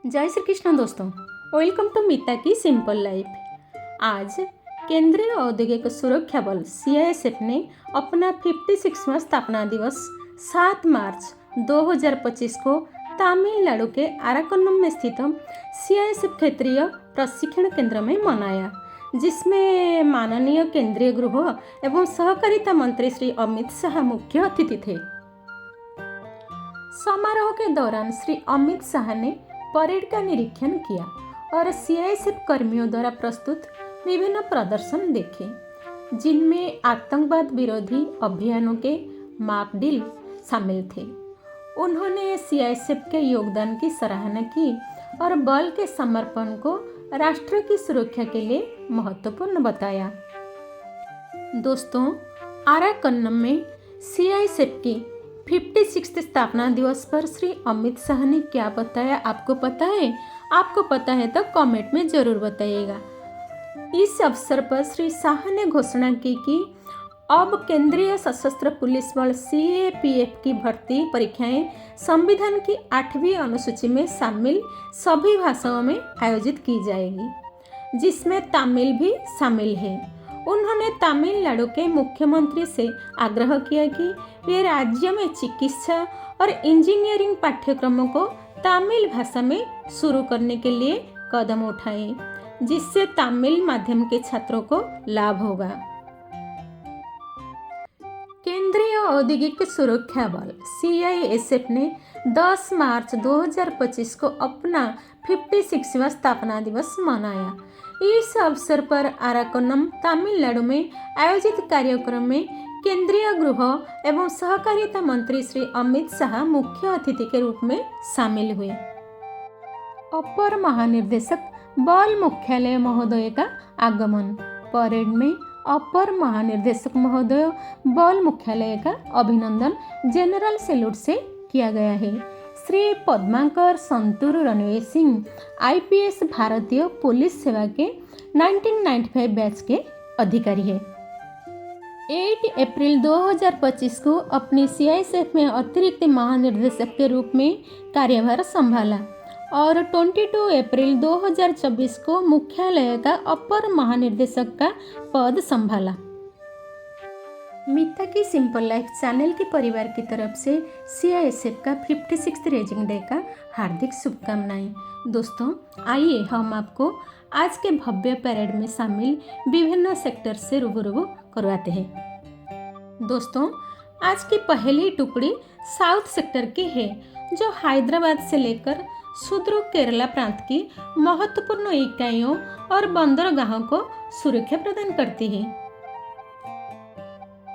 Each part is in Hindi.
जय श्री कृष्ण दोस्तों, वेलकम टू मीता की सिंपल लाइफ। आज केंद्रीय औद्योगिक सुरक्षा बल CISF ने अपना 56वां स्थापना दिवस 7 मार्च 2025 को तमिलनाडु के आराकोनम में स्थित CISF क्षेत्रीय प्रशिक्षण केंद्र में मनाया, जिसमें माननीय केंद्रीय गृह एवं सहकारिता मंत्री श्री अमित शाह मुख्य अतिथि थे। समारोह के दौरान श्री अमित शाह ने परेड का निरीक्षण किया और CISF कर्मियों द्वारा प्रस्तुत विभिन्न प्रदर्शन देखे, जिनमें आतंकवाद विरोधी अभियानों के मॉक ड्रिल शामिल थे। उन्होंने CISF के योगदान की सराहना की और बल के समर्पण को राष्ट्र की सुरक्षा के लिए महत्वपूर्ण बताया। दोस्तों, आराकन्नम में CISF की 56 स्थापना दिवस पर श्री अमित शाह ने क्या बताया, आपको पता है? आपको पता है तो कमेंट में ज़रूर बताइएगा। इस अवसर पर श्री शाह ने घोषणा की कि अब केंद्रीय सशस्त्र पुलिस बल CAPF की भर्ती परीक्षाएं संविधान की 8वीं अनुसूची में शामिल सभी भाषाओं में आयोजित की जाएगी, जिसमें तमिल भी शामिल है। उन्होंने तमिलनाडु के मुख्यमंत्री से आग्रह किया कि वे राज्य में चिकित्सा और इंजीनियरिंग पाठ्यक्रमों को तमिल भाषा में शुरू करने के लिए कदम उठाएं, जिससे तमिल माध्यम के छात्रों को लाभ होगा। केंद्रीय औद्योगिक सुरक्षा बल CISF ने 10 मार्च 2025 को अपना 56वां स्थापना दिवस मनाया। इस अवसर पर आराकोनम तमिलनाडु में आयोजित कार्यक्रम में केंद्रीय गृह एवं सहकारिता मंत्री श्री अमित शाह मुख्य अतिथि के रूप में शामिल हुए। अपर महानिर्देशक बल मुख्यालय महोदय का आगमन। परेड में अपर महानिर्देशक महोदय बल मुख्यालय का अभिनंदन जनरल सैल्यूट से किया गया है। श्री पद्माकर संतूर रणवीर सिंह IPS भारतीय पुलिस सेवा के 1995 बैच के अधिकारी है। 8 अप्रैल 2025 को अपनी CISF में अतिरिक्त महानिर्देशक के रूप में कार्यभार संभाला और 22 अप्रैल 2024 को मुख्यालय का अपर महानिर्देशक का पद संभाला। मीता की सिंपल लाइफ चैनल के परिवार की तरफ से CISF का 56 रेजिंग डे का हार्दिक शुभकामनाएं। दोस्तों, आइए हम आपको आज के भव्य परेड में शामिल विभिन्न सेक्टर से रूबरू करवाते हैं। दोस्तों, आज की पहली टुकड़ी साउथ सेक्टर की है, जो हैदराबाद से लेकर सुदूर केरला प्रांत की महत्वपूर्ण इकाइयों और बंदरगाहों को सुरक्षा प्रदान करती है।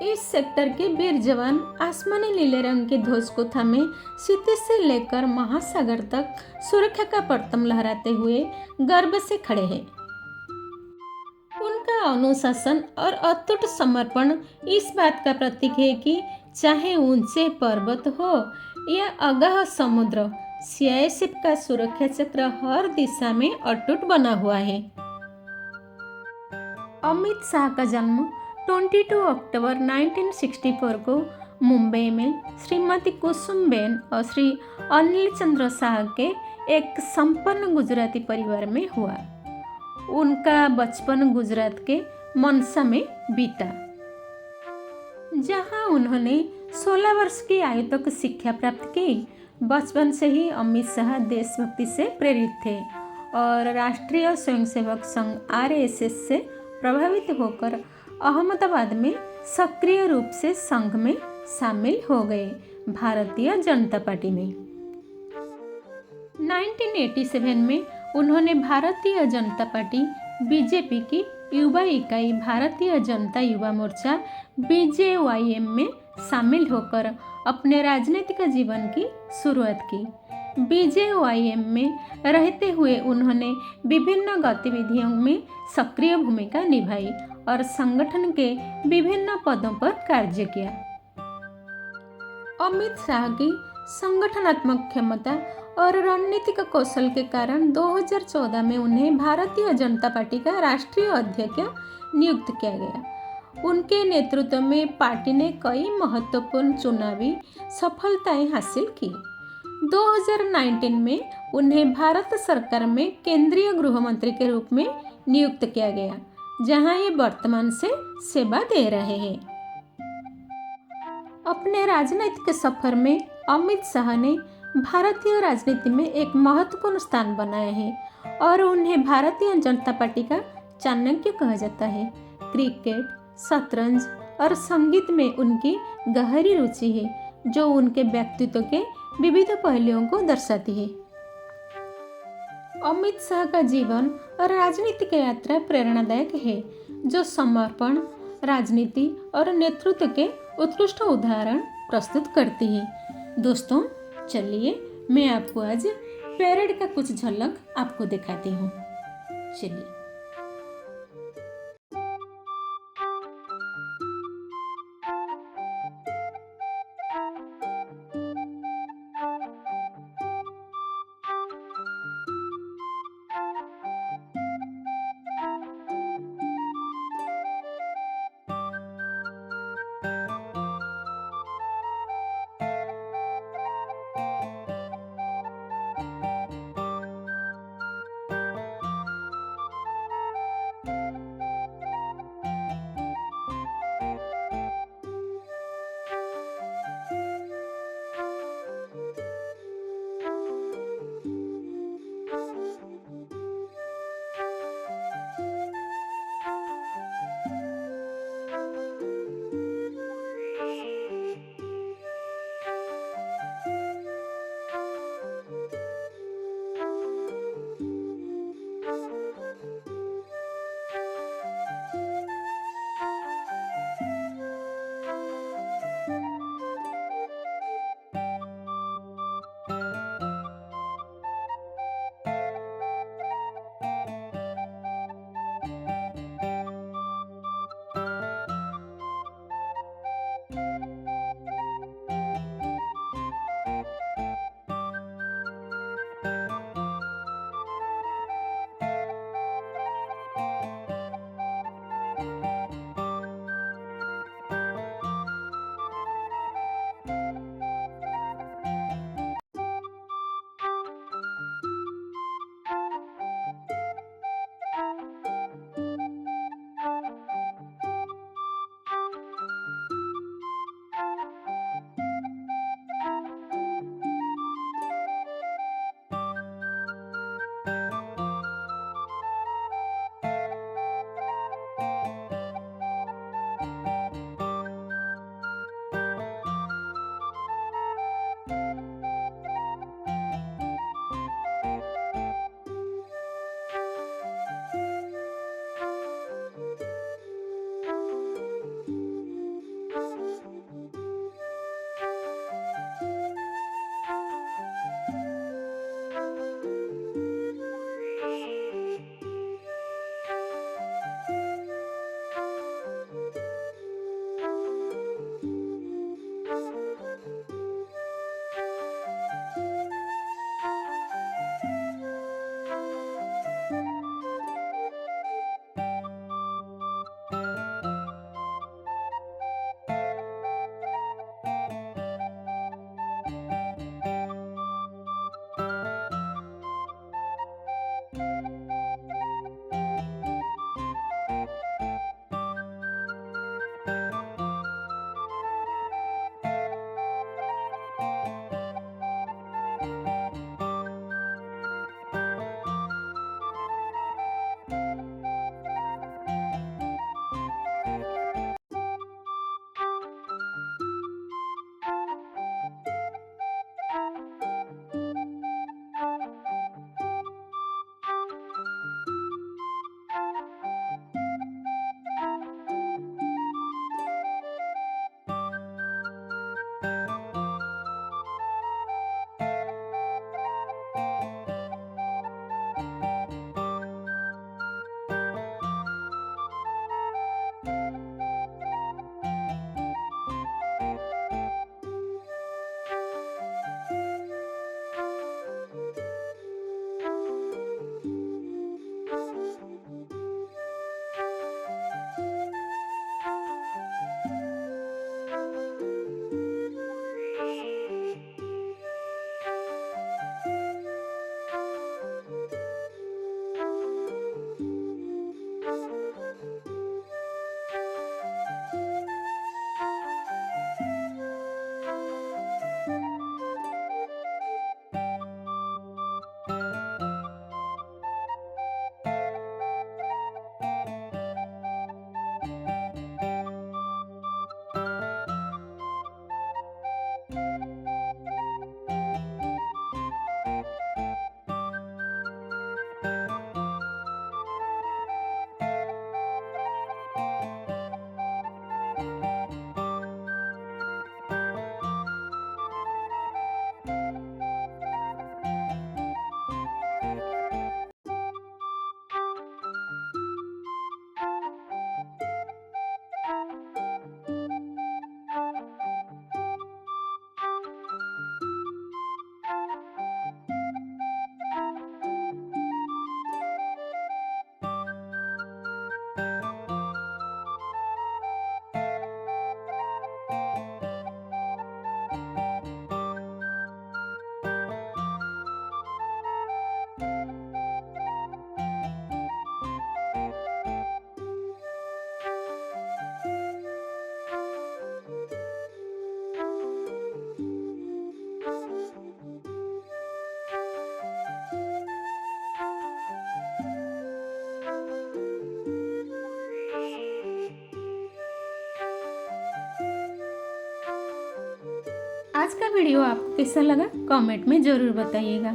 इस सेक्टर के वीर जवान आसमानी नीले रंग के ध्वज को थामे क्षितिज से लेकर महासागर तक सुरक्षा का परतम लहराते हुए गर्व से खड़े हैं। उनका अनुशासन और अटूट समर्पण इस बात का प्रतीक है कि चाहे ऊंचे पर्वत हो या अगाध समुद्र, CISF का सुरक्षा चक्र हर दिशा में अटूट बना हुआ है। अमित शाह का जन्म 22 अक्टूबर 1964 को मुंबई में श्रीमती कुसुमबेन और श्री अनिल चंद्र शाह के एक संपन्न गुजराती परिवार में हुआ। उनका बचपन गुजरात के मनसा में बीता, जहां उन्होंने 16 वर्ष की आयु तक शिक्षा प्राप्त की। बचपन से ही अमित शाह देशभक्ति से प्रेरित थे और राष्ट्रीय स्वयंसेवक संघ RSS से प्रभावित होकर अहमदाबाद में सक्रिय रूप से संघ में शामिल हो गए, भारतीय जनता पार्टी में। 1987 में उन्होंने भारतीय जनता पार्टी BJP की युवा इकाई भारतीय जनता युवा मोर्चा BJYM में शामिल होकर अपने राजनीतिक जीवन की शुरुआत की। BJYM में रहते हुए उन्होंने विभिन्न गतिविधियों में सक्रिय भूमिका निभाई और संगठन के विभिन्न पदों पर कार्य किया। अमित शाह की संगठनात्मक क्षमता और रणनीतिक कौशल के कारण 2014 में उन्हें भारतीय जनता पार्टी का राष्ट्रीय अध्यक्ष नियुक्त किया गया। उनके नेतृत्व में पार्टी ने कई महत्वपूर्ण चुनावी सफलताएं हासिल की। 2019 में उन्हें भारत सरकार में केंद्रीय गृह मंत्री के रूप में नियुक्त किया गया, जहां ये वर्तमान से सेवा दे रहे हैं। अपने राजनीतिक सफर में अमित शाह ने भारतीय राजनीति में एक महत्वपूर्ण स्थान बनाया है और उन्हें भारतीय जनता पार्टी का चाणक्य कहा जाता है। क्रिकेट, शतरंज और संगीत में उनकी गहरी रुचि है, जो उनके व्यक्तित्व के विविध पहलुओं को दर्शाती है। अमित शाह का जीवन और राजनीतिक यात्रा प्रेरणादायक है, जो समर्पण, राजनीति और नेतृत्व के उत्कृष्ट उदाहरण प्रस्तुत करती है। दोस्तों, चलिए मैं आपको आज परेड का कुछ झलक आपको दिखाती हूँ। चलिए। आज का वीडियो आपको कैसा लगा कमेंट में ज़रूर बताइएगा।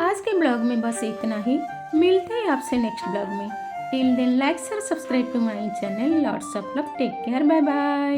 आज के ब्लॉग में बस इतना ही। मिलते हैं आपसे नेक्स्ट ब्लॉग में। Till then like share subscribe to my channel. Lots of love. Take care. Bye bye.